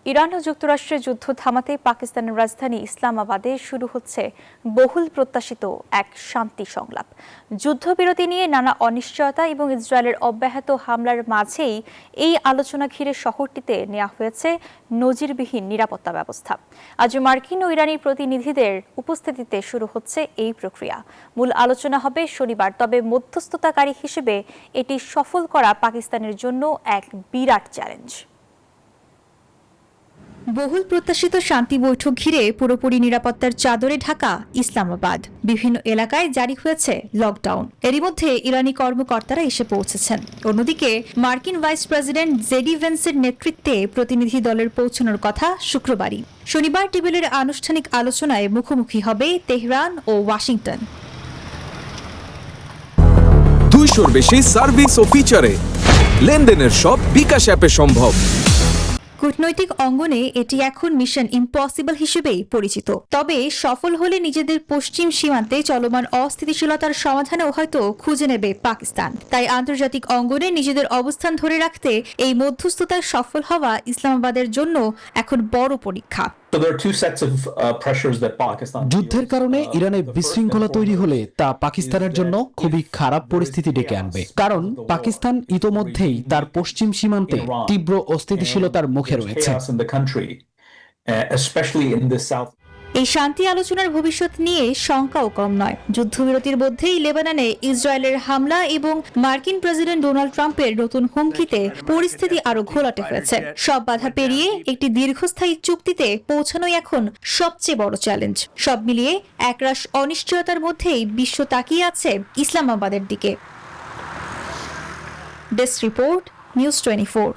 Iran ও যুক্তরাষ্ট্রের যুদ্ধ থামাতে পাকিস্তানের রাজধানী ইসলামাবাদে শুরু হচ্ছে বহুল প্রত্যাশিত এক শান্তি সংলাপ। যুদ্ধবিরতি নিয়ে নানা অনিশ্চয়তা এবং ইসরায়েলের অব্যাহত হামলার মাঝেই এই আলোচনা ঘিরে শহরটিতে নেওয়া হয়েছে নজিরবিহীন নিরাপত্তা ব্যবস্থা। আজ মার্কিন ও ইরানি প্রতিনিধিদের উপস্থিতিতে শুরু হচ্ছে এই প্রক্রিয়া। মূল আলোচনা হবে শনিবার, তবে মধ্যস্থতাকারী হিসেবে এটি সফল করা পাকিস্তানের জন্য এক বিরাট চ্যালেঞ্জ। বহুল প্রত্যাশিত শান্তি বৈঠক ঘিরে পুরোপুরি নিরাপত্তার চাদরে ঢাকা ইসলামাবাদ। বিভিন্ন এলাকায় জারি হয়েছে লকডাউন। এরই মধ্যে ইরানি কর্মকর্তারা এসে পৌঁছেছেন। অন্যদিকে মার্কিন ভাইস প্রেসিডেন্ট জেডি ভেন্সের নেতৃত্বে প্রতিনিধি দলের পৌঁছানোর কথা শুক্রবারই। শনিবার টেবিলের আনুষ্ঠানিক আলোচনায় মুখোমুখি হবে তেহরান ও ওয়াশিংটন। 200-র বেশি সার্ভিস ও ফিচারে লেনদেনের সব বিকাশ অ্যাপে সম্ভব। কূটনৈতিক অঙ্গনে এটি এখন মিশন ইম্পসিবল হিসেবেই পরিচিত। তবে সফল হলে নিজেদের পশ্চিম সীমান্তে চলমান অস্থিতিশীলতার সমাধানেও হয়তো খুঁজে নেবে পাকিস্তান। তাই আন্তর্জাতিক অঙ্গনে নিজেদের অবস্থান ধরে রাখতে এই মধ্যস্থতায় সফল হওয়া ইসলামাবাদের জন্য এখন বড় পরীক্ষা। যুদ্ধের কারণে ইরানে বিশৃঙ্খলা তৈরি হলে তা পাকিস্তানের জন্য খুবই খারাপ পরিস্থিতি ডেকে আনবে, কারণ পাকিস্তান ইতোমধ্যেই তার পশ্চিম সীমান্তে তীব্র অস্থিতিশীলতার মুখে রয়েছে। এই শান্তি আলোচনার ভবিষ্যৎ নিয়ে শঙ্কাও কম নয়। যুদ্ধবিরতির মধ্যেই লেবাননে ইসরায়েলের হামলা এবং মার্কিন প্রেসিডেন্ট ডোনাল্ড ট্রাম্পের নতুন হুমকিতে পরিস্থিতি আরো ঘোলাটে হয়েছে। সব বাধা পেরিয়ে একটি দীর্ঘস্থায়ী চুক্তিতে পৌঁছানোই এখন সবচেয়ে বড় চ্যালেঞ্জ। সব মিলিয়ে একরাশ অনিশ্চয়তার মধ্যেই বিশ্ব তাকিয়ে আছে ইসলামাবাদের দিকে। Desk report, news 24।